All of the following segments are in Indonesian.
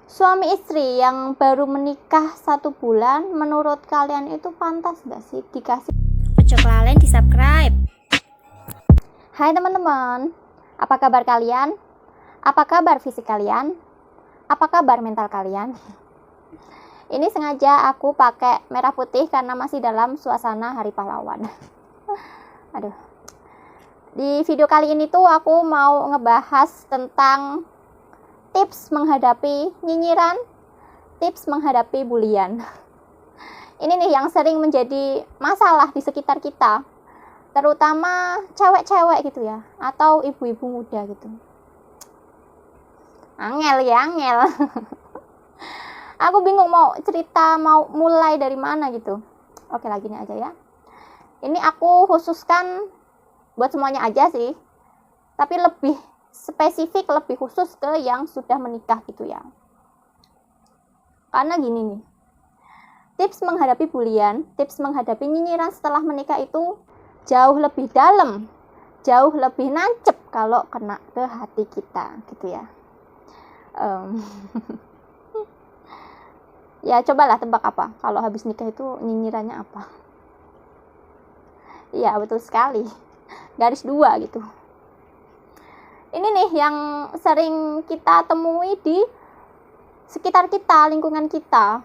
Suami istri yang baru menikah 1 bulan, menurut kalian itu pantas gak sih dikasih? Ojo kelalen di subscribe. Hai teman-teman, apa kabar kalian? Apa kabar fisik kalian? Apa kabar mental kalian? Ini sengaja aku pakai merah putih karena masih dalam suasana Hari Pahlawan. Aduh. Di video kali ini tuh aku mau ngebahas tentang tips menghadapi nyinyiran, tips menghadapi bulian. Ini nih yang sering menjadi masalah di sekitar kita, terutama cewek-cewek gitu ya, atau ibu-ibu muda gitu. Angel ya, angel. Aku bingung mau cerita, mau mulai dari mana gitu. Oke lah, gini aja ya. Ini aku khususkan buat semuanya aja sih, tapi lebih spesifik, lebih khusus ke yang sudah menikah gitu ya. Karena gini nih, tips menghadapi bulian, tips menghadapi nyinyiran setelah menikah itu jauh lebih dalam, jauh lebih nancep kalau kena ke hati kita gitu ya. Ya cobalah tebak apa kalau habis nikah itu nyinyirannya apa. Iya betul sekali, garis 2 gitu. Ini nih yang sering kita temui di sekitar kita, lingkungan kita.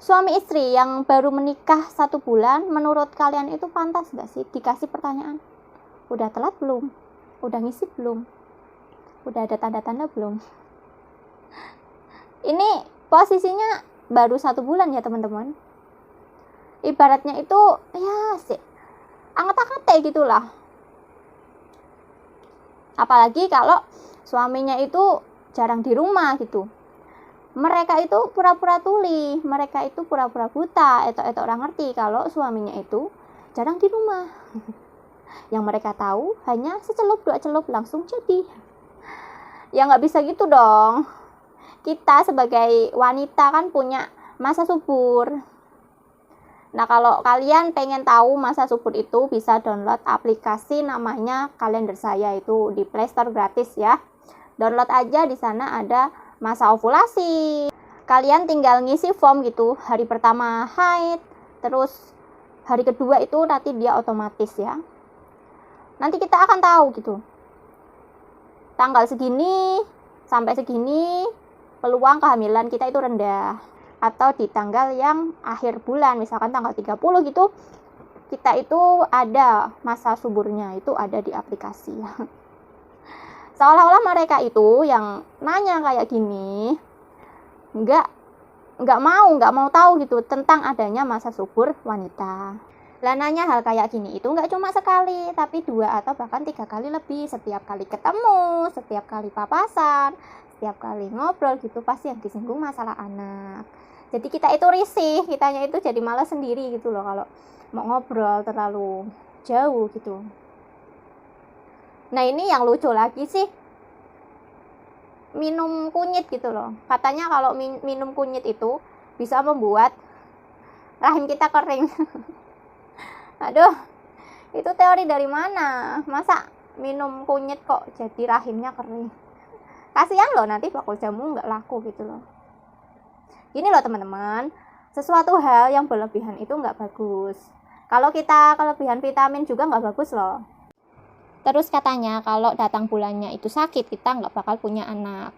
Suami istri yang baru menikah 1 bulan, menurut kalian itu pantas gak sih dikasih pertanyaan? Udah telat belum? Udah ngisi belum? Udah ada tanda-tanda belum? Ini posisinya baru 1 bulan ya teman-teman. Ibaratnya itu ya sih anget-anget gitulah. Apalagi kalau suaminya itu jarang di rumah gitu. Mereka itu pura-pura tuli, mereka itu pura-pura buta, etok-etok orang ngerti kalau suaminya itu jarang di rumah. Yang mereka tahu hanya secelup 2 celup langsung jadi. Ya nggak bisa gitu dong. Kita sebagai wanita kan punya masa subur. Nah kalau kalian pengen tahu masa subur itu, bisa download aplikasi namanya Kalender Saya, itu di Play Store gratis ya. Download aja, di sana ada masa ovulasi. Kalian tinggal ngisi form gitu, hari pertama haid, terus hari kedua itu nanti dia otomatis ya. Nanti kita akan tahu gitu, tanggal segini sampai segini peluang kehamilan kita itu rendah. Atau di tanggal yang akhir bulan, misalkan tanggal 30 gitu, kita itu ada masa suburnya, itu ada di aplikasi. Seolah-olah mereka itu yang nanya kayak gini nggak mau tahu gitu tentang adanya masa subur wanita. Lah nanya hal kayak gini itu nggak cuma sekali, tapi 2 atau bahkan 3 kali lebih. Setiap kali ketemu, setiap kali papasan, setiap kali ngobrol gitu, pasti yang disinggung masalah anak. Jadi kita itu risih, kitanya itu jadi malas sendiri gitu loh kalau mau ngobrol terlalu jauh gitu. Nah ini yang lucu lagi sih, minum kunyit gitu loh. Katanya kalau minum kunyit itu bisa membuat rahim kita kering. Aduh, itu teori dari mana? Masa minum kunyit kok jadi rahimnya kering? Kasihan loh, nanti bakul jamu nggak laku gitu loh. Gini loh teman-teman, sesuatu hal yang berlebihan itu nggak bagus. Kalau kita kelebihan vitamin juga nggak bagus loh. Terus katanya kalau datang bulannya itu sakit, kita nggak bakal punya anak.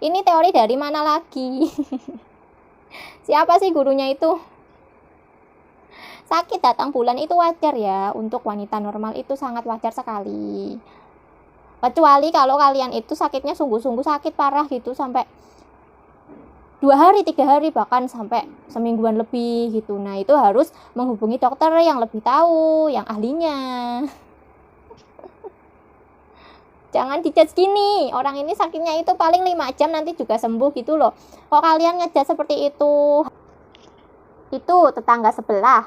Ini teori dari mana lagi? Siapa sih gurunya itu? Sakit datang bulan itu wajar ya, untuk wanita normal itu sangat wajar sekali. Kecuali kalau kalian itu sakitnya sungguh-sungguh sakit parah gitu, sampai 2 hari, 3 hari, bahkan sampai semingguan lebih gitu. Nah itu harus menghubungi dokter yang lebih tahu, yang ahlinya. Jangan dijudge gini, orang ini sakitnya itu paling 5 jam nanti juga sembuh gitu loh. Kok kalian ngejudge seperti itu? Itu tetangga sebelah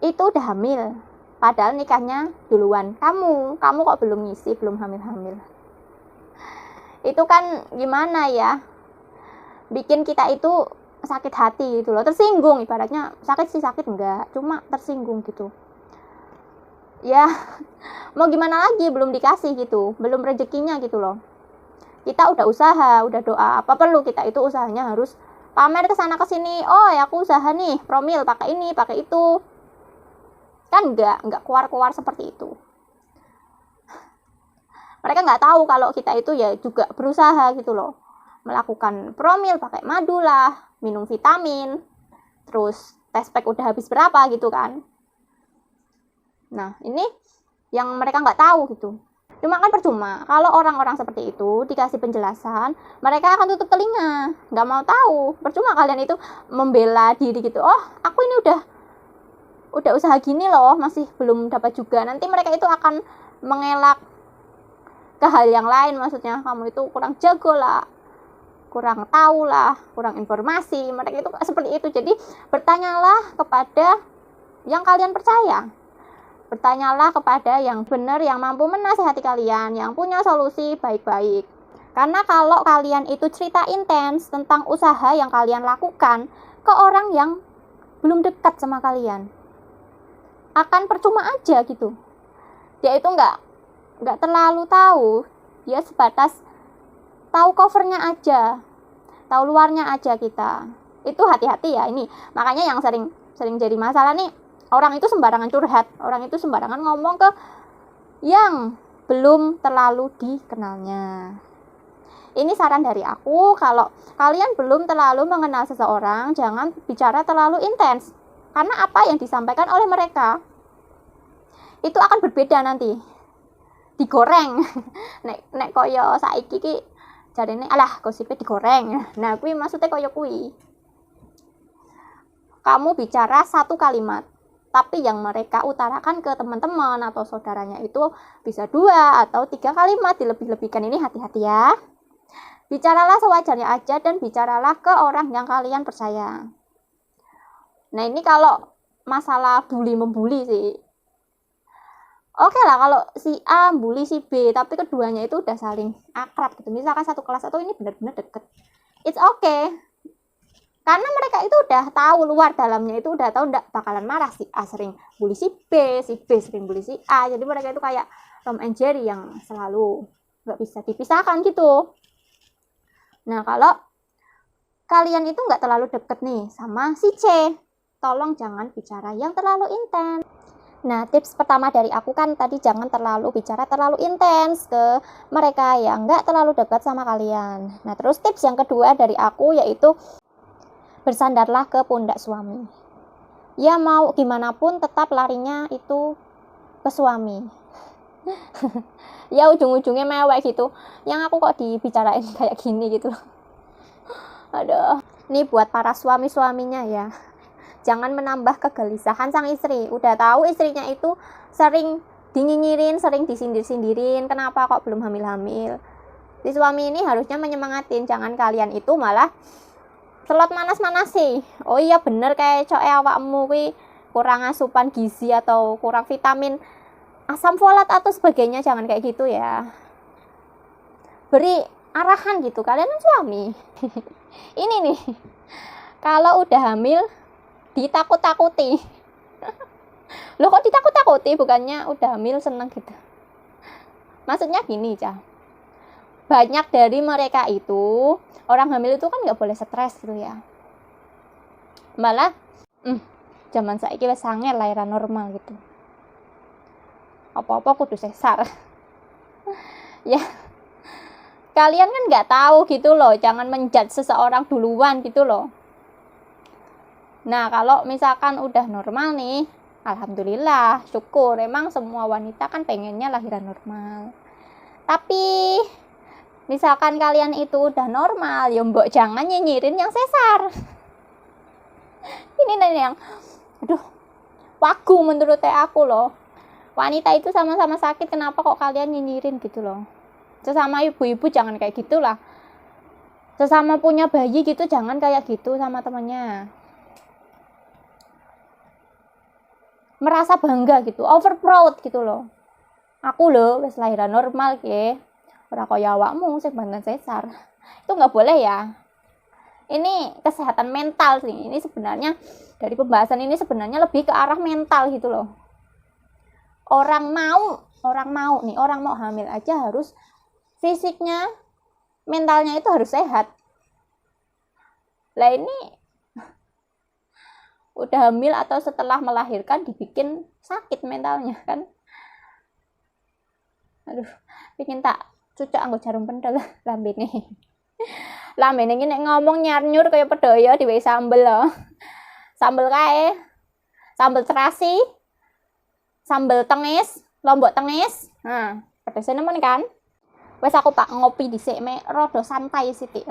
itu udah hamil, padahal nikahnya duluan. Kamu kok belum ngisi, belum hamil-hamil. Itu kan gimana ya, bikin kita itu sakit hati gitu loh, tersinggung. Ibaratnya sakit sih sakit enggak, cuma tersinggung gitu ya. Mau gimana lagi, belum dikasih gitu, belum rezekinya gitu loh. Kita udah usaha, udah doa, apa perlu kita itu usahanya harus pamer ke sana ke sini. Oh, ya aku usaha nih, promil pakai ini, pakai itu. Kan enggak keluar-keluar seperti itu. Mereka nggak tahu kalau kita itu ya juga berusaha gitu loh. Melakukan promil, pakai madu lah, minum vitamin, terus test pack udah habis berapa gitu kan. Nah, ini yang mereka nggak tahu gitu. Cuma kan percuma, kalau orang-orang seperti itu dikasih penjelasan, mereka akan tutup telinga, nggak mau tahu. Percuma kalian itu membela diri gitu. Oh, aku ini udah usaha gini loh, masih belum dapat juga. Nanti mereka itu akan mengelak ke hal yang lain, maksudnya kamu itu kurang jago lah, kurang tahu lah, kurang informasi. Mereka itu seperti itu. Jadi bertanyalah kepada yang kalian percaya, bertanyalah kepada yang benar, yang mampu menasihati kalian, yang punya solusi baik-baik. Karena kalau kalian itu cerita intens tentang usaha yang kalian lakukan ke orang yang belum dekat sama kalian, akan percuma aja gitu. Dia itu nggak terlalu tahu, dia sebatas tahu covernya aja, tahu luarnya aja kita. Itu hati-hati ya ini. Makanya yang sering jadi masalah nih, orang itu sembarangan curhat, orang itu sembarangan ngomong ke yang belum terlalu dikenalnya. Ini saran dari aku, kalau kalian belum terlalu mengenal seseorang, jangan bicara terlalu intens. Karena apa yang disampaikan oleh mereka itu akan berbeda nanti. Digoreng. nek koyo saiki ki jarene alah gosipnya digoreng. Nah, kuwi maksudnya koyo kuwi. Kamu bicara satu kalimat, tapi yang mereka utarakan ke teman-teman atau saudaranya itu bisa 2 atau 3 kalimat, dilebih-lebihkan. Ini hati-hati ya. Bicaralah sewajarnya aja dan bicaralah ke orang yang kalian percaya. Nah, ini kalau masalah bully-membuli sih. Oke lah kalau si A bully si B, tapi keduanya itu udah saling akrab gitu. Misalkan satu kelas atau ini benar-benar deket. It's okay. Karena mereka itu udah tahu luar dalamnya, itu udah tahu nggak bakalan marah. Si A sering bully si B sering bully si A. Jadi mereka itu kayak Tom and Jerry yang selalu nggak bisa dipisahkan gitu. Nah, kalau kalian itu nggak terlalu deket nih sama si C, tolong jangan bicara yang terlalu intens. Nah, tips pertama dari aku kan tadi jangan terlalu bicara terlalu intens ke mereka yang nggak terlalu dekat sama kalian. Nah, terus tips yang kedua dari aku yaitu bersandarlah ke pundak suami. Ya mau gimana pun tetap larinya itu ke suami. Ya ujung-ujungnya mewek gitu. Yang aku kok dibicarain kayak gini gitu. Aduh, ini buat para suami-suaminya ya. Jangan menambah kegelisahan sang istri. Udah tahu istrinya itu sering dinyinyirin, sering disindir-sindirin. Kenapa kok belum hamil-hamil? Si suami ini harusnya menyemangatin. Jangan kalian itu malah selot manas-manasi. Oh iya bener kayak coe awakmu kuwi kurang asupan gizi atau kurang vitamin, asam folat atau sebagainya. Jangan kayak gitu ya. Beri arahan gitu. Kalian kan suami. Ini nih. Kalau udah hamil ditakut-takuti. Loh kok ditakut-takuti? Bukannya udah hamil seneng gitu. Maksudnya gini, Cah. Banyak dari mereka itu, orang hamil itu kan nggak boleh stres gitu ya. Malah, zaman saiki wis sange lahiran normal gitu. Apa-apa kudu sesar. Ya, kalian kan nggak tahu gitu loh. Jangan menjudge seseorang duluan gitu loh. Nah, kalau misalkan udah normal nih, alhamdulillah, syukur. Emang semua wanita kan pengennya lahiran normal. Tapi misalkan kalian itu udah normal, ya mbok jangan nyinyirin yang sesar. Ini nih yang aduh, wagu menurut aku loh. Wanita itu sama-sama sakit, kenapa kok kalian nyinyirin gitu loh. Sesama ibu-ibu jangan kayak gitulah. Sesama punya bayi gitu jangan kayak gitu sama temannya. Merasa bangga gitu, over proud gitu loh. Aku loh wis lahiran normal ke. Ora kaya awakmu sing banget sesar. Itu nggak boleh ya. Ini kesehatan mental sih. Ini sebenarnya dari pembahasan ini sebenarnya lebih ke arah mental gitu loh. Orang mau hamil aja harus fisiknya mentalnya itu harus sehat. Lah ini udah hamil atau setelah melahirkan dibikin sakit mentalnya kan. Aduh, bikin tak cucuk anggo jarum pentul lambene. Lambene iki nek ngomong nyar-nyur kaya pedaya diwehi sambel lho. Sambel kae. Sambel terasi. Sambel tengis, lombok tengis. Nah, pedese nemen kan? Wes aku pak ngopi dhisik mek rada santai sithik.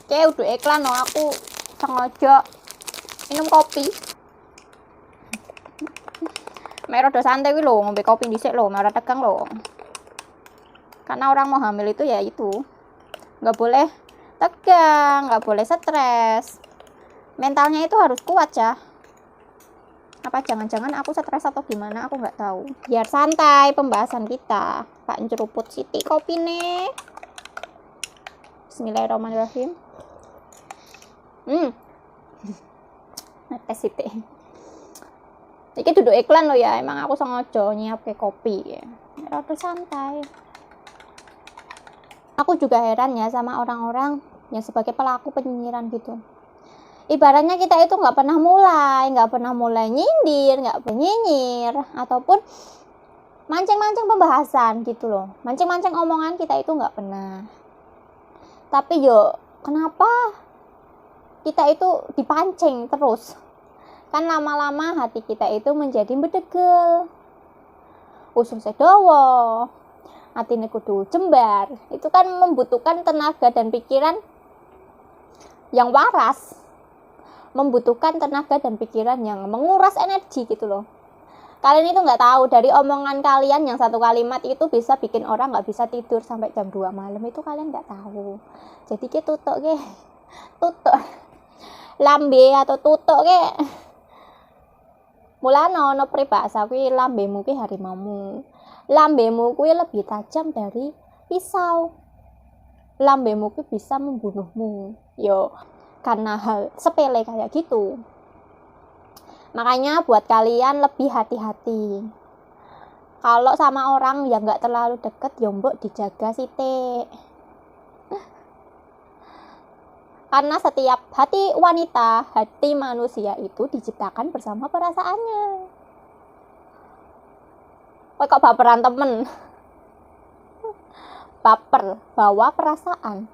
Oke, udah iklan no, aku sengaja minum kopi. Mek rada santai kuwi lho, ngombe kopi dhisik lho, marah tegang lho. Karena orang mau hamil itu ya itu. Nggak boleh tegang, nggak boleh stres. Mentalnya itu harus kuat ya. Apa jangan-jangan aku stres atau gimana, aku nggak tahu. Biar santai pembahasan kita. Pak nyeruput sithik kopine. Bismillahirrahmanirrahim. Tes sithik. Iki duduk iklan lo ya, emang aku sengaja nyiapke kopi ya. Rada santai. Aku juga heran ya sama orang-orang yang sebagai pelaku penyinyiran gitu. Ibaratnya kita itu nggak pernah mulai nyindir, nggak pernah nyinyir, ataupun mancing-mancing pembahasan gitu loh. Mancing-mancing omongan kita itu nggak pernah. Tapi yo, kenapa kita itu dipancing terus? Kan lama-lama hati kita itu menjadi bedegel. Usus sedawa, atine kudu jembar. Itu kan membutuhkan tenaga dan pikiran yang waras. Membutuhkan tenaga dan pikiran yang menguras energi gitu loh. Kalian itu nggak tahu, dari omongan kalian yang satu kalimat itu bisa bikin orang nggak bisa tidur sampai jam 2 malam. Itu kalian nggak tahu. Jadi kita tutuk lambe atau tutuk ke mulane ono peribahasa kuwi, lambemu kuwi harimaumu. Lambemu kuwi lebih tajam dari pisau. Lambemu kuwi bisa membunuhmu. Yo, karena hal sepele kayak gitu. Makanya buat kalian lebih hati-hati. Kalau sama orang yang nggak terlalu deket, ya mbok dijaga sithik. Karena setiap hati wanita, hati manusia itu diciptakan bersama perasaannya. Kok baperan temen? Baper, bawa perasaan.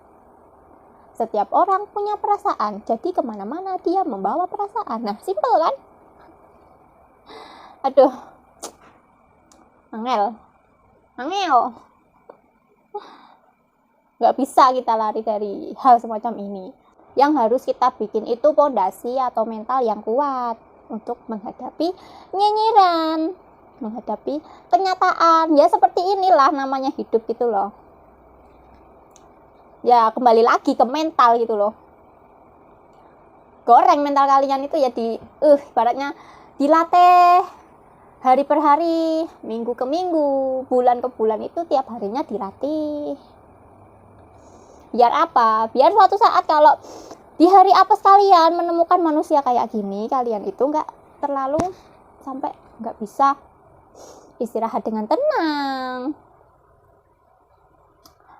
Setiap orang punya perasaan, jadi kemana-mana dia membawa perasaan. Nah, simpel kan? Aduh, angel. Nggak bisa kita lari dari hal semacam ini. Yang harus kita bikin itu pondasi atau mental yang kuat untuk menghadapi nyinyiran, menghadapi kenyataan. Ya seperti inilah namanya hidup gitu loh. Ya kembali lagi ke mental gitu loh. Goreng mental kalian itu ya ibaratnya dilatih hari per hari, minggu ke minggu, bulan ke bulan, itu tiap harinya dilatih. Biar apa? Biar suatu saat kalau di hari apes kalian menemukan manusia kayak gini, kalian itu nggak terlalu sampai nggak bisa istirahat dengan tenang.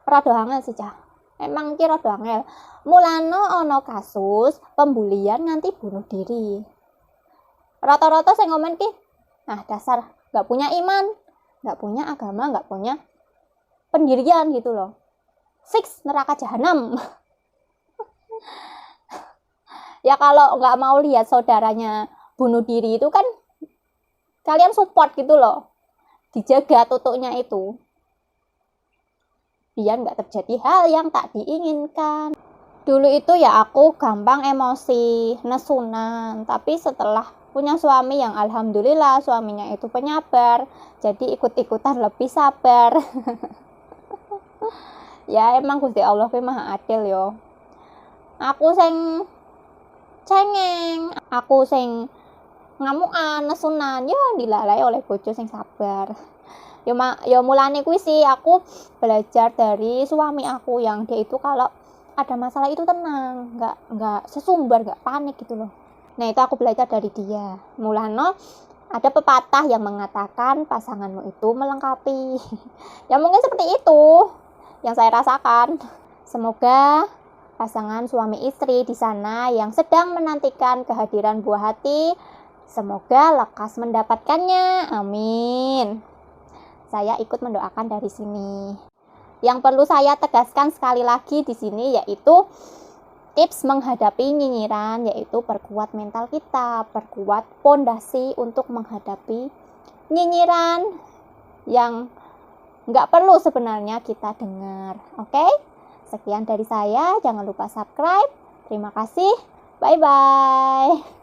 Rada angel sih cah. Emang ki rada angel. Mulane ono kasus pembulian nganti bunuh diri. Rata-rata saya ngomen ki, nah dasar nggak punya iman, nggak punya agama, nggak punya pendirian gitu loh. Fix neraka jahanam. Ya kalau nggak mau lihat saudaranya bunuh diri itu kan kalian support gitu loh, dijaga tutuknya itu biar nggak terjadi hal yang tak diinginkan. Dulu itu ya aku gampang emosi, nesunan, tapi setelah punya suami yang alhamdulillah suaminya itu penyabar, jadi ikut-ikutan lebih sabar. Ya emang Gusti Allah kuwi maha adil yo. Aku sing cengeng, aku sing ngamukan, nesunan, yo dilalai oleh bojo sing sabar. Yo mulane kuwi sih aku belajar dari suami aku yang dia itu kalau ada masalah itu tenang, nggak sesumbar, nggak panik gitu loh. Nah itu aku belajar dari dia. Mulane Ada pepatah yang mengatakan pasanganmu itu melengkapi. Ya mungkin seperti itu yang saya rasakan. Semoga pasangan suami istri di sana yang sedang menantikan kehadiran buah hati, semoga lekas mendapatkannya. Amin. Saya ikut mendoakan dari sini. Yang perlu saya tegaskan sekali lagi di sini yaitu tips menghadapi nyinyiran, yaitu perkuat mental kita, perkuat pondasi untuk menghadapi nyinyiran yang nggak perlu sebenarnya kita dengar. Oke? Sekian dari saya, jangan lupa subscribe. Terima kasih, bye-bye.